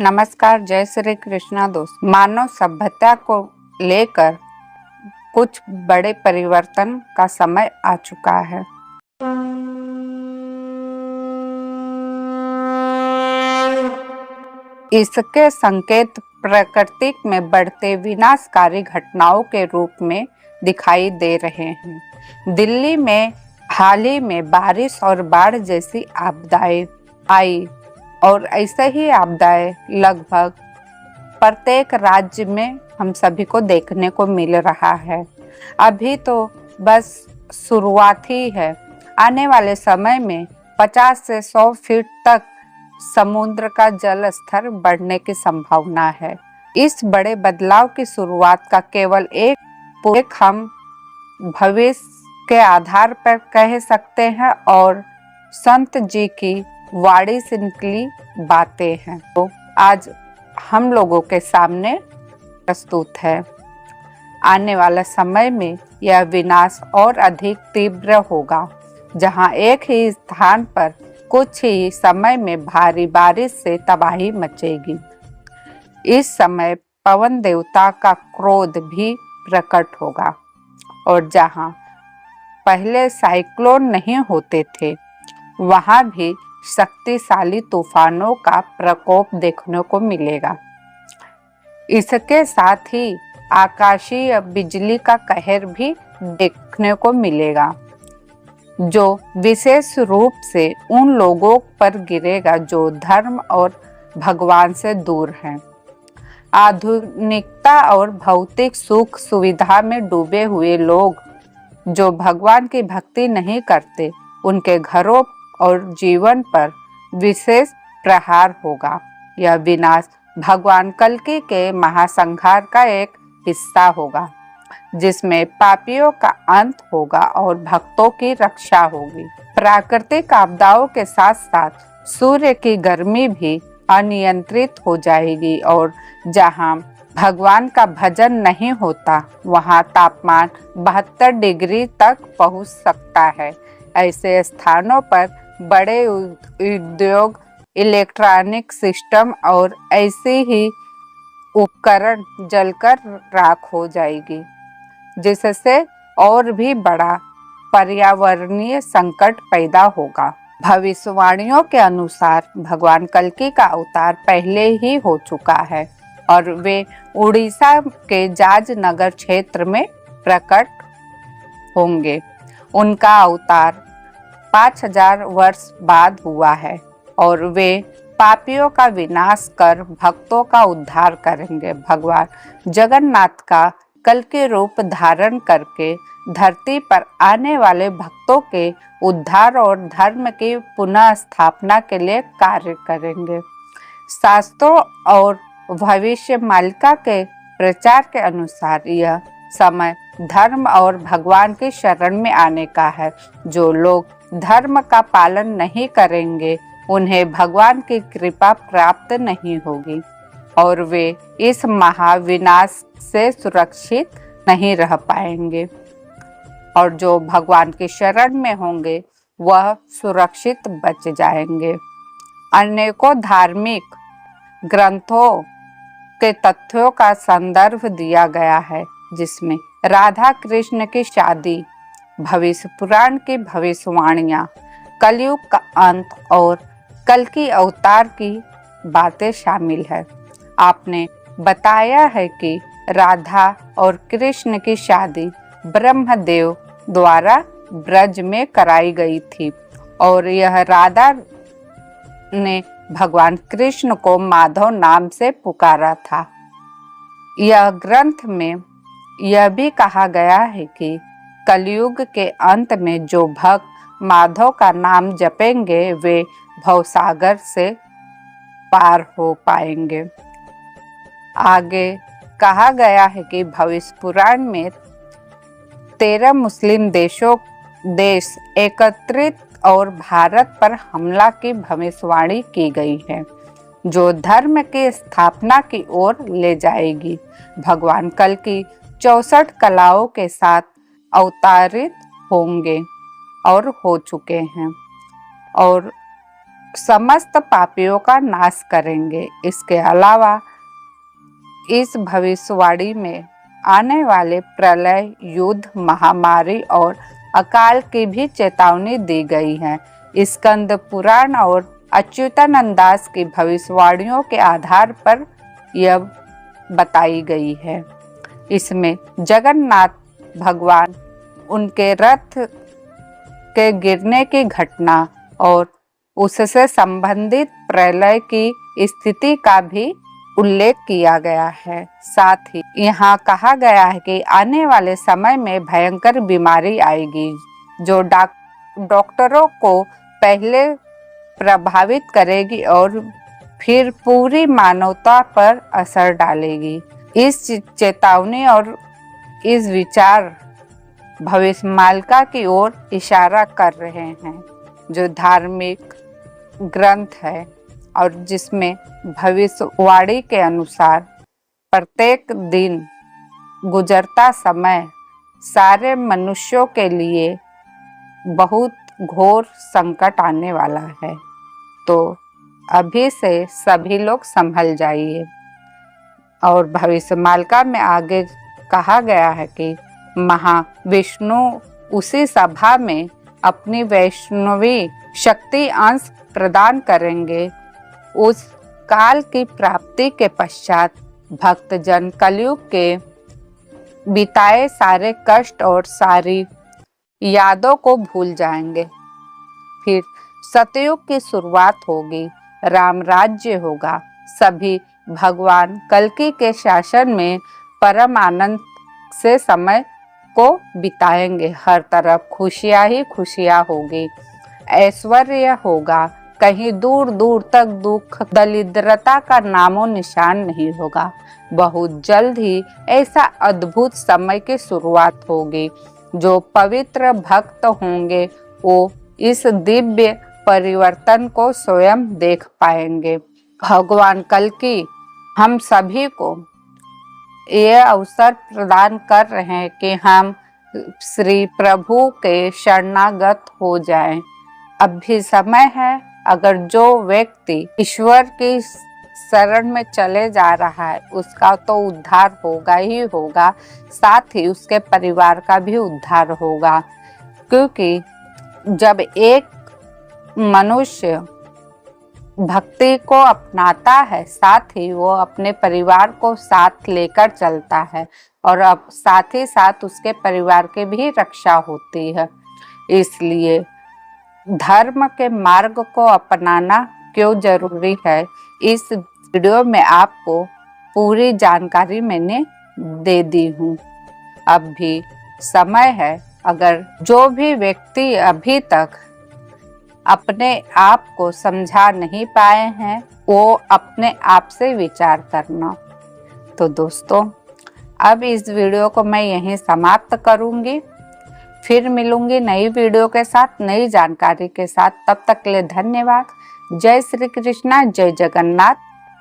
नमस्कार, जय श्री कृष्णा दोस्त। मानव सभ्यता को लेकर कुछ बड़े परिवर्तन का समय आ चुका है। इसके संकेत प्रकृति में बढ़ते विनाशकारी घटनाओं के रूप में दिखाई दे रहे हैं। दिल्ली में हाल ही में बारिश और बाढ़ जैसी आपदाएं आई और ऐसे ही आपदाएं लगभग प्रत्येक राज्य में हम सभी को देखने को मिल रहा है। अभी तो बस शुरुआत ही है। आने वाले समय में 50 से 100 फीट तक समुद्र का जल स्तर बढ़ने की संभावना है। इस बड़े बदलाव की शुरुआत का केवल एक हम भविष्य के आधार पर कह सकते हैं और संत जी की वाणी से निकली बातें हैं तो आज हम लोगों के सामने प्रस्तुत है। आने वाला समय में यह विनाश और अधिक तीव्र होगा, जहां एक ही स्थान पर कुछ ही समय में भारी बारिश से तबाही मचेगी। इस समय पवन देवता का क्रोध भी प्रकट होगा और जहां पहले साइक्लोन नहीं होते थे, वहां भी शक्तिशाली तूफानों का प्रकोप देखने को मिलेगा। इसके साथ ही आकाशीय बिजली का कहर भी देखने को मिलेगा, जो विशेष रूप से उन लोगों पर गिरेगा जो धर्म और भगवान से दूर हैं। आधुनिकता और भौतिक सुख सुविधा में डूबे हुए लोग जो भगवान की भक्ति नहीं करते, उनके घरों और जीवन पर विशेष प्रहार होगा। यह विनाश भगवान कल्कि के महासंहार का एक हिस्सा होगा, जिसमें पापियों का अंत होगा और भक्तों की रक्षा होगी। प्राकृतिक आपदाओं के साथ साथ सूर्य की गर्मी भी अनियंत्रित हो जाएगी और जहां भगवान का भजन नहीं होता, वहां तापमान 72 डिग्री तक पहुंच सकता है। ऐसे स्थानों पर बड़े उद्योग, इलेक्ट्रॉनिक सिस्टम और ऐसे ही उपकरण जलकर राख हो जाएगी, जिससे और भी बड़ा पर्यावरणीय संकट पैदा होगा। भविष्यवाणियों के अनुसार भगवान कल्कि का अवतार पहले ही हो चुका है और वे उड़ीसा के जाजनगर क्षेत्र में प्रकट होंगे। उनका अवतार 5000 वर्ष बाद हुआ है और वे पापियों का विनाश कर भक्तों का उद्धार करेंगे। भगवान जगन्नाथ का कल्कि रूप धारण करके धरती पर आने वाले भक्तों के उद्धार और धर्म की पुनः स्थापना के लिए कार्य करेंगे। शास्त्रों और भविष्य मालिका के प्रचार के अनुसार यह समय धर्म और भगवान की शरण में आने का है। जो लोग धर्म का पालन नहीं करेंगे, उन्हें भगवान की कृपा प्राप्त नहीं होगी और वे इस महाविनाश से सुरक्षित नहीं रह पाएंगे और जो भगवान की शरण में होंगे वह सुरक्षित बच जाएंगे। अनेकों धार्मिक ग्रंथों के तथ्यों का संदर्भ दिया गया है, जिसमें राधा कृष्ण की शादी, भविष्य पुराण की भविष्यवाणियां, कलयुग का अंत और कल्कि अवतार की बातें शामिल है। आपने बताया है कि राधा और कृष्ण की शादी ब्रह्मदेव द्वारा ब्रज में कराई गई थी और यह राधा ने भगवान कृष्ण को माधव नाम से पुकारा था। यह ग्रंथ में यह भी कहा गया है कि कलयुग के अंत में जो भक्त माधव का नाम जपेंगे, वे भवसागर से पार हो पाएंगे। आगे कहा गया है कि भविष्य पुराण में 13 मुस्लिम देश एकत्रित और भारत पर हमला की भविष्यवाणी की गई है, जो धर्म की स्थापना की ओर ले जाएगी। भगवान कल्कि 64 कलाओं के साथ अवतारित होंगे और हो चुके हैं और समस्त पापियों का नाश करेंगे। इसके अलावा इस भविष्यवाणी में आने वाले प्रलय, युद्ध, महामारी और अकाल की भी चेतावनी दी गई है। स्कंद पुराण और अच्युतानंद दास की भविष्यवाणियों के आधार पर यह बताई गई है। इसमें जगन्नाथ भगवान, उनके रथ के गिरने की घटना और उससे संबंधित प्रलय की स्थिति का भी उल्लेख किया गया है। साथ ही यहाँ कहा गया है कि आने वाले समय में भयंकर बीमारी आएगी जो डॉक्टरों को पहले प्रभावित करेगी और फिर पूरी मानवता पर असर डालेगी। इस चेतावनी और इस विचार भविष्यमालिका की ओर इशारा कर रहे हैं, जो धार्मिक ग्रंथ है और जिसमें भविष्यवाणी के अनुसार प्रत्येक दिन गुजरता समय सारे मनुष्यों के लिए बहुत घोर संकट आने वाला है। तो अभी से सभी लोग संभल जाइए। और भविष्यमालिका में आगे कहा गया है कि महाविष्णु उसी सभा में अपनी वैष्णवी शक्ति अंश प्रदान करेंगे। उस काल की प्राप्ति के पश्चात भक्तजन कलयुग के बिताए सारे कष्ट और सारी यादों को भूल जाएंगे। फिर सतयुग की शुरुआत होगी, राम राज्य होगा। सभी भगवान कल्कि के शासन में परम आनंद से समय को बिताएंगे। हर तरफ खुशियां ही खुशियां होगी, ऐश्वर्य होगा। कहीं दूर दूर तक दुख, दरिद्रता का नामो निशान नहीं होगा। बहुत जल्द ही ऐसा अद्भुत समय की शुरुआत होगी। जो पवित्र भक्त होंगे वो इस दिव्य परिवर्तन को स्वयं देख पाएंगे। भगवान कल्कि हम सभी को यह अवसर प्रदान कर रहे हैं कि हम श्री प्रभु के शरणागत हो जाएं। अब भी समय है। अगर जो व्यक्ति ईश्वर की शरण में चले जा रहा है उसका तो उद्धार होगा ही होगा, साथ ही उसके परिवार का भी उद्धार होगा। क्योंकि जब एक मनुष्य भक्ति को अपनाता है, साथ ही वो अपने परिवार को साथ लेकर चलता है और अब साथ ही साथ उसके परिवार की भी रक्षा होती है। इसलिए धर्म के मार्ग को अपनाना क्यों जरूरी है, इस वीडियो में आपको पूरी जानकारी मैंने दे दी हूँ। अब भी समय है। अगर जो भी व्यक्ति अभी तक अपने आप को समझा नहीं पाए हैं वो अपने आप से विचार करना। तो दोस्तों, अब इस वीडियो को मैं यहीं समाप्त करूंगी। फिर मिलूंगी नई वीडियो के साथ, नई जानकारी के साथ। तब तक के लिए धन्यवाद। जय श्री कृष्णा, जय जगन्नाथ।